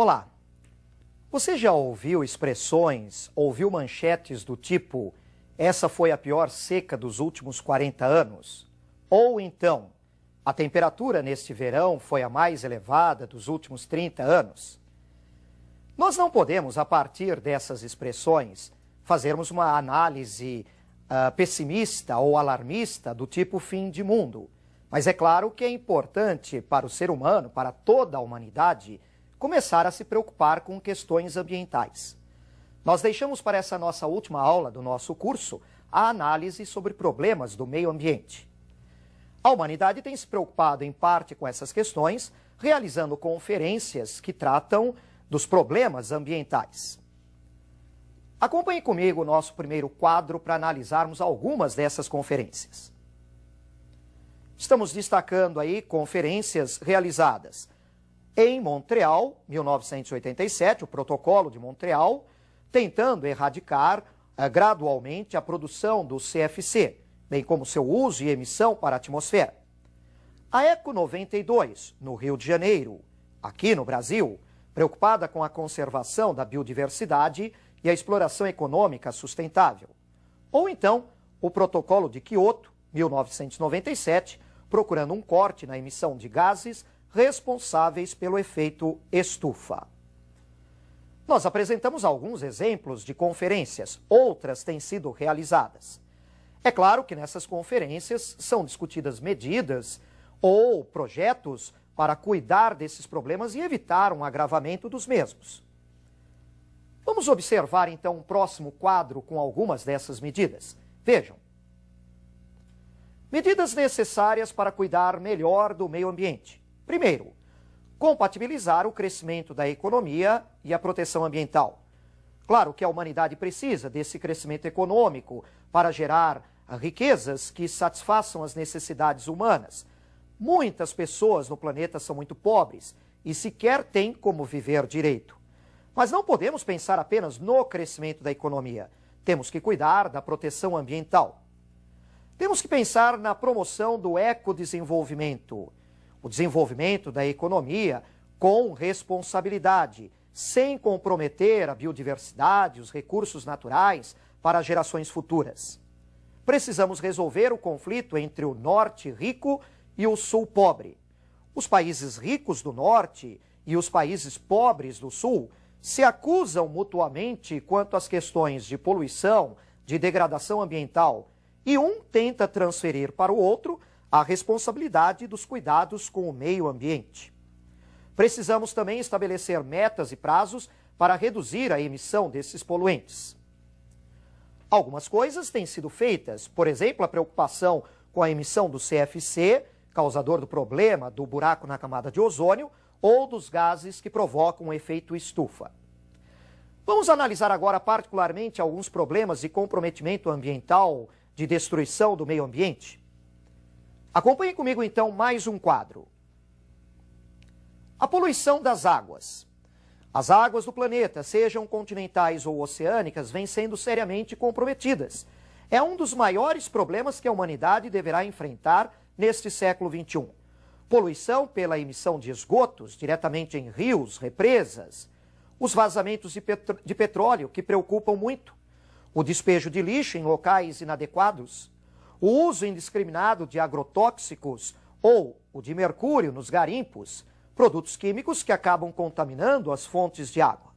Olá, você já ouviu expressões, ouviu manchetes do tipo "essa foi a pior seca dos últimos 40 anos"? Ou então, "a temperatura neste verão foi a mais elevada dos últimos 30 anos"? Nós não podemos, a partir dessas expressões, fazermos uma análise pessimista ou alarmista do tipo fim de mundo. Mas é claro que é importante para o ser humano, para toda a humanidade, começar a se preocupar com questões ambientais. Nós deixamos para essa nossa última aula do nosso curso a análise sobre problemas do meio ambiente. A humanidade tem se preocupado em parte com essas questões, realizando conferências que tratam dos problemas ambientais. Acompanhe comigo o nosso primeiro quadro para analisarmos algumas dessas conferências. Estamos destacando aí conferências realizadas em Montreal, 1987, o Protocolo de Montreal, tentando erradicar gradualmente a produção do CFC, bem como seu uso e emissão para a atmosfera. A ECO 92, no Rio de Janeiro, aqui no Brasil, preocupada com a conservação da biodiversidade e a exploração econômica sustentável. Ou então, o Protocolo de Quioto, 1997, procurando um corte na emissão de gases responsáveis pelo efeito estufa. Nós apresentamos alguns exemplos de conferências, outras têm sido realizadas. É claro que nessas conferências são discutidas medidas ou projetos para cuidar desses problemas e evitar um agravamento dos mesmos. Vamos observar então um próximo quadro com algumas dessas medidas. Vejam. Medidas necessárias para cuidar melhor do meio ambiente. Primeiro, compatibilizar o crescimento da economia e a proteção ambiental. Claro que a humanidade precisa desse crescimento econômico para gerar riquezas que satisfaçam as necessidades humanas. Muitas pessoas no planeta são muito pobres e sequer têm como viver direito. Mas não podemos pensar apenas no crescimento da economia. Temos que cuidar da proteção ambiental. Temos que pensar na promoção do ecodesenvolvimento, o desenvolvimento da economia com responsabilidade, sem comprometer a biodiversidade, os recursos naturais para gerações futuras. Precisamos resolver o conflito entre o norte rico e o sul pobre. Os países ricos do norte e os países pobres do sul se acusam mutuamente quanto às questões de poluição, de degradação ambiental, e um tenta transferir para o outro a responsabilidade dos cuidados com o meio ambiente. Precisamos também estabelecer metas e prazos para reduzir a emissão desses poluentes. Algumas coisas têm sido feitas, por exemplo, a preocupação com a emissão do CFC, causador do problema do buraco na camada de ozônio, ou dos gases que provocam o efeito estufa. Vamos analisar agora particularmente alguns problemas de comprometimento ambiental, de destruição do meio ambiente. Acompanhe comigo então mais um quadro. A poluição das águas. As águas do planeta, sejam continentais ou oceânicas, vêm sendo seriamente comprometidas. É um dos maiores problemas que a humanidade deverá enfrentar neste século XXI. Poluição pela emissão de esgotos diretamente em rios, represas, os vazamentos de petróleo que preocupam muito, o despejo de lixo em locais inadequados, o uso indiscriminado de agrotóxicos ou o de mercúrio nos garimpos, produtos químicos que acabam contaminando as fontes de água.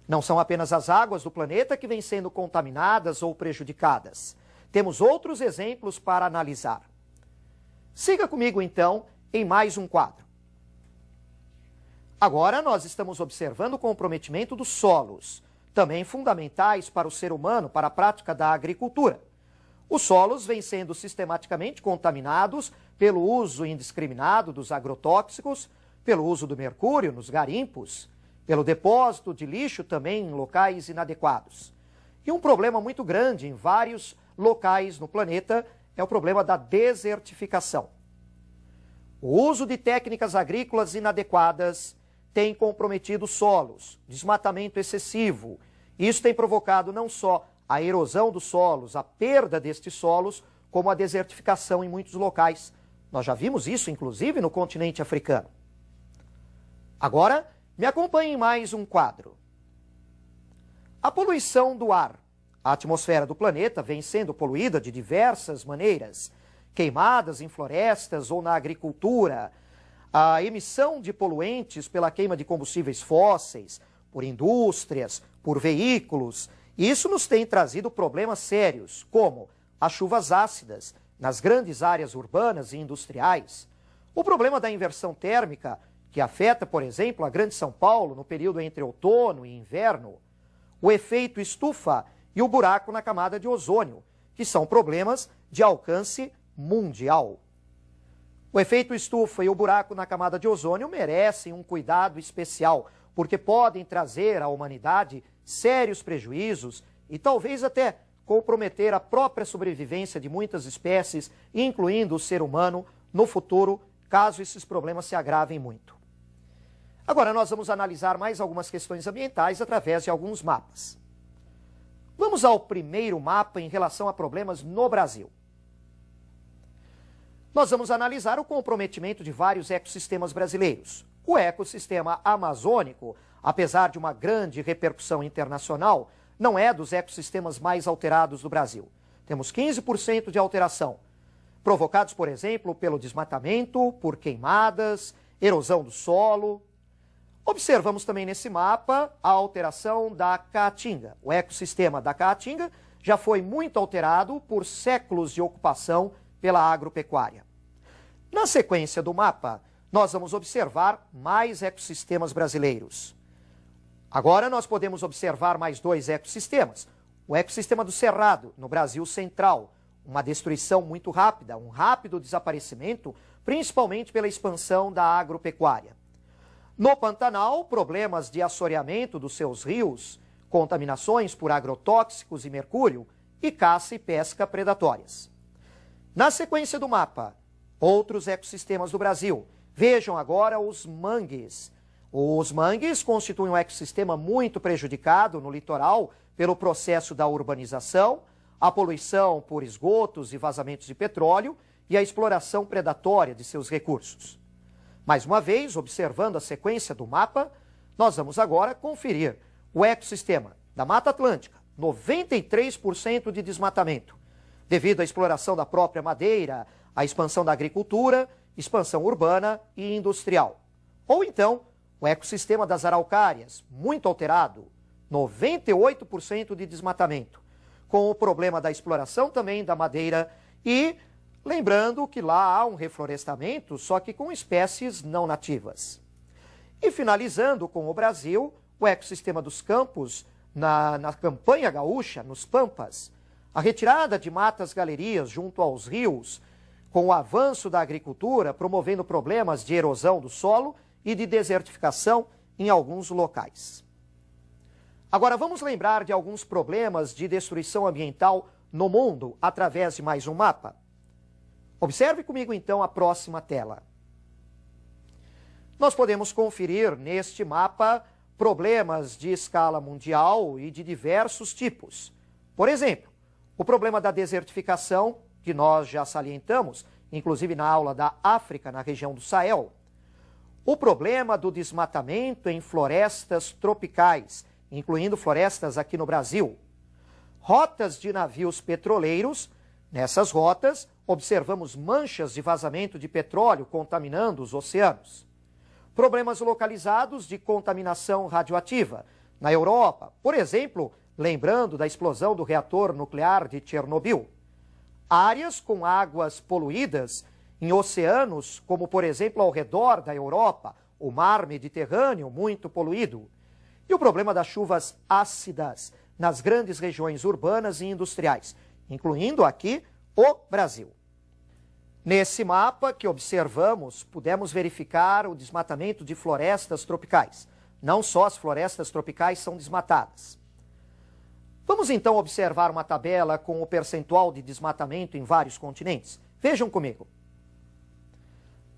Não são apenas as águas do planeta que vêm sendo contaminadas ou prejudicadas. Temos outros exemplos para analisar. Siga comigo, então, em mais um quadro. Agora nós estamos observando o comprometimento dos solos, também fundamentais para o ser humano, para a prática da agricultura. Os solos vêm sendo sistematicamente contaminados pelo uso indiscriminado dos agrotóxicos, pelo uso do mercúrio nos garimpos, pelo depósito de lixo também em locais inadequados. E um problema muito grande em vários locais no planeta é o problema da desertificação. O uso de técnicas agrícolas inadequadas tem comprometido solos, desmatamento excessivo. Isso tem provocado não só a erosão dos solos, a perda destes solos, como a desertificação em muitos locais. Nós já vimos isso, inclusive, no continente africano. Agora, Me acompanhe em mais um quadro. A poluição do ar. A atmosfera do planeta vem sendo poluída de diversas maneiras. Queimadas em florestas ou na agricultura, a emissão de poluentes pela queima de combustíveis fósseis, por indústrias, por veículos. Isso nos tem trazido problemas sérios, como as chuvas ácidas nas grandes áreas urbanas e industriais, o problema da inversão térmica, que afeta, por exemplo, a Grande São Paulo no período entre outono e inverno, o efeito estufa e o buraco na camada de ozônio, que são problemas de alcance mundial. O efeito estufa e o buraco na camada de ozônio merecem um cuidado especial, porque podem trazer à humanidade sérios prejuízos e talvez até comprometer a própria sobrevivência de muitas espécies, incluindo o ser humano, no futuro, caso esses problemas se agravem muito. Agora nós vamos analisar mais algumas questões ambientais através de alguns mapas. Vamos ao primeiro mapa em relação a problemas no Brasil. Nós vamos analisar o comprometimento de vários ecossistemas brasileiros. O ecossistema amazônico, apesar de uma grande repercussão internacional, não é dos ecossistemas mais alterados do Brasil. Temos 15% de alteração, provocados, por exemplo, pelo desmatamento, por queimadas, erosão do solo. Observamos também nesse mapa a alteração da Caatinga. O ecossistema da Caatinga já foi muito alterado por séculos de ocupação pela agropecuária. Na sequência do mapa, nós vamos observar mais ecossistemas brasileiros. Agora nós podemos observar mais dois ecossistemas. O ecossistema do Cerrado, no Brasil Central, uma destruição muito rápida, um rápido desaparecimento, principalmente pela expansão da agropecuária. No Pantanal, problemas de assoreamento dos seus rios, contaminações por agrotóxicos e mercúrio e caça e pesca predatórias. Na sequência do mapa, outros ecossistemas do Brasil. Vejam agora os mangues. Os mangues constituem um ecossistema muito prejudicado no litoral pelo processo da urbanização, a poluição por esgotos e vazamentos de petróleo e a exploração predatória de seus recursos. Mais uma vez, observando a sequência do mapa, nós vamos agora conferir o ecossistema da Mata Atlântica, 93% de desmatamento, devido à exploração da própria madeira, à expansão da agricultura, expansão urbana e industrial. Ou então, o ecossistema das araucárias, muito alterado, 98% de desmatamento, com o problema da exploração também da madeira e lembrando que lá há um reflorestamento, só que com espécies não nativas. E finalizando com o Brasil, o ecossistema dos campos, na campanha gaúcha, nos Pampas, a retirada de matas-galerias junto aos rios, com o avanço da agricultura, promovendo problemas de erosão do solo e de desertificação em alguns locais. Agora vamos lembrar de alguns problemas de destruição ambiental no mundo através de mais um mapa. Observe comigo então a próxima tela. Nós podemos conferir neste mapa problemas de escala mundial e de diversos tipos. Por exemplo, o problema da desertificação, que nós já salientamos, inclusive na aula da África, na região do Sahel. O problema do desmatamento em florestas tropicais, incluindo florestas aqui no Brasil. Rotas de navios petroleiros. Nessas rotas, observamos manchas de vazamento de petróleo contaminando os oceanos. Problemas localizados de contaminação radioativa. Na Europa, por exemplo, lembrando da explosão do reator nuclear de Chernobyl. Áreas com águas poluídas em oceanos, como por exemplo ao redor da Europa, o mar Mediterrâneo muito poluído. E o problema das chuvas ácidas nas grandes regiões urbanas e industriais, incluindo aqui o Brasil. Nesse mapa que observamos, pudemos verificar o desmatamento de florestas tropicais. Não só as florestas tropicais são desmatadas. Vamos então observar uma tabela com o percentual de desmatamento em vários continentes. Vejam comigo.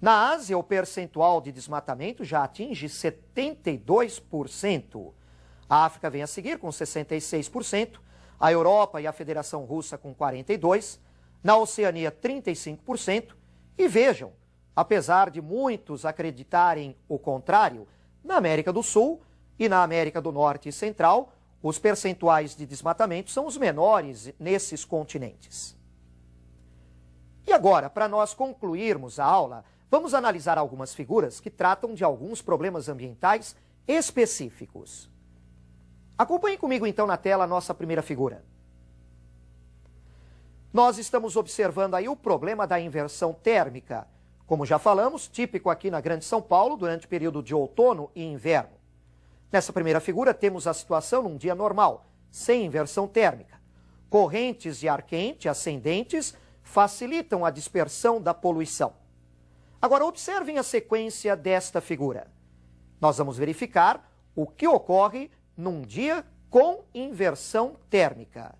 Na Ásia, o percentual de desmatamento já atinge 72%. A África vem a seguir com 66%, a Europa e a Federação Russa com 42%, na Oceania 35%. E vejam, apesar de muitos acreditarem o contrário, Na América do Sul e na América do Norte e Central, os percentuais de desmatamento são os menores nesses continentes. E agora, para nós concluirmos a aula, vamos analisar algumas figuras que tratam de alguns problemas ambientais específicos. Acompanhe comigo então na tela a nossa primeira figura. Nós estamos observando aí o problema da inversão térmica, como já falamos, típico aqui na Grande São Paulo durante o período de outono e inverno. Nessa primeira figura temos a situação num dia normal, sem inversão térmica. Correntes de ar quente ascendentes facilitam a dispersão da poluição. Agora observem a sequência desta figura. Nós vamos verificar o que ocorre num dia com inversão térmica.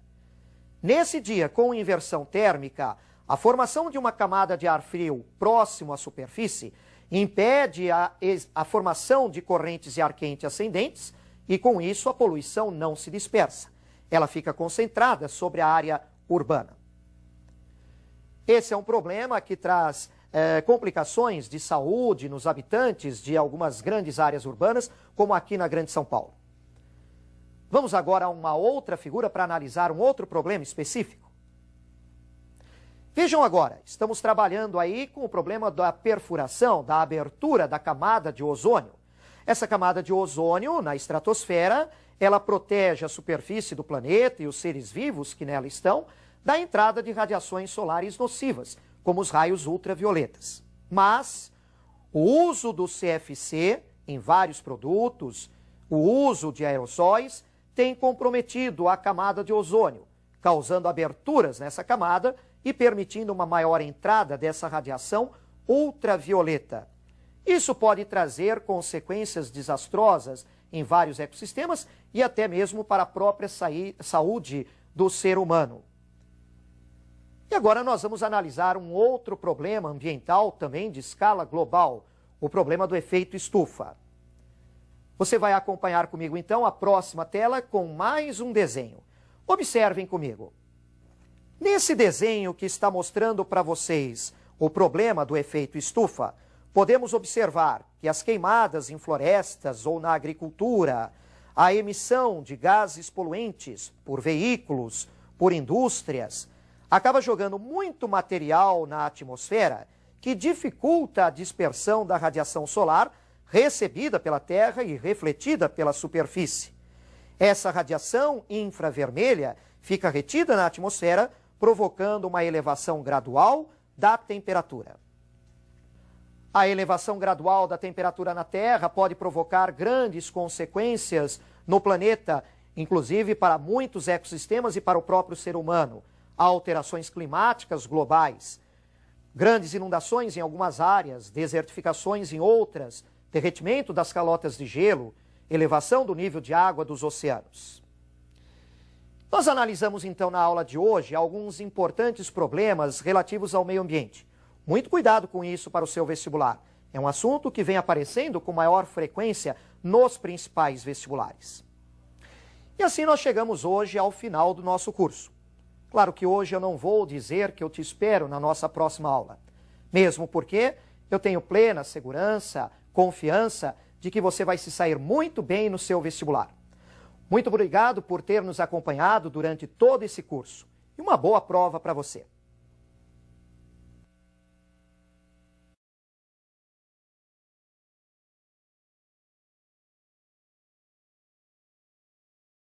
Nesse dia com inversão térmica, a formação de uma camada de ar frio próximo à superfície impede a formação de correntes de ar quente ascendentes e, com isso, a poluição não se dispersa. Ela fica concentrada sobre a área urbana. Esse é um problema que traz complicações de saúde nos habitantes de algumas grandes áreas urbanas, como aqui na Grande São Paulo. Vamos agora a uma outra figura para analisar um outro problema específico. Vejam agora, estamos trabalhando aí com o problema da perfuração, da abertura da camada de ozônio. Essa camada de ozônio na estratosfera, ela protege a superfície do planeta e os seres vivos que nela estão da entrada de radiações solares nocivas, como os raios ultravioletas. Mas o uso do CFC em vários produtos, o uso de aerossóis, tem comprometido a camada de ozônio, causando aberturas nessa camada e permitindo uma maior entrada dessa radiação ultravioleta. Isso pode trazer consequências desastrosas em vários ecossistemas e até mesmo para a própria saúde do ser humano. E agora nós vamos analisar um outro problema ambiental também de escala global, o problema do efeito estufa. Você vai acompanhar comigo então a próxima tela com mais um desenho. Observem comigo. Nesse desenho que está mostrando para vocês o problema do efeito estufa, podemos observar que as queimadas em florestas ou na agricultura, a emissão de gases poluentes por veículos, por indústrias, acaba jogando muito material na atmosfera que dificulta a dispersão da radiação solar recebida pela Terra e refletida pela superfície. Essa radiação infravermelha fica retida na atmosfera, provocando uma elevação gradual da temperatura. A elevação gradual da temperatura na Terra pode provocar grandes consequências no planeta, inclusive para muitos ecossistemas e para o próprio ser humano. Há alterações climáticas globais, grandes inundações em algumas áreas, desertificações em outras, derretimento das calotas de gelo, elevação do nível de água dos oceanos. Nós analisamos então na aula de hoje alguns importantes problemas relativos ao meio ambiente. Muito cuidado com isso para o seu vestibular. É um assunto que vem aparecendo com maior frequência nos principais vestibulares. E assim nós chegamos hoje ao final do nosso curso. Claro que hoje eu não vou dizer que eu te espero na nossa próxima aula, mesmo porque eu tenho plena segurança, confiança de que você vai se sair muito bem no seu vestibular. Muito obrigado por ter nos acompanhado durante todo esse curso e uma boa prova para você.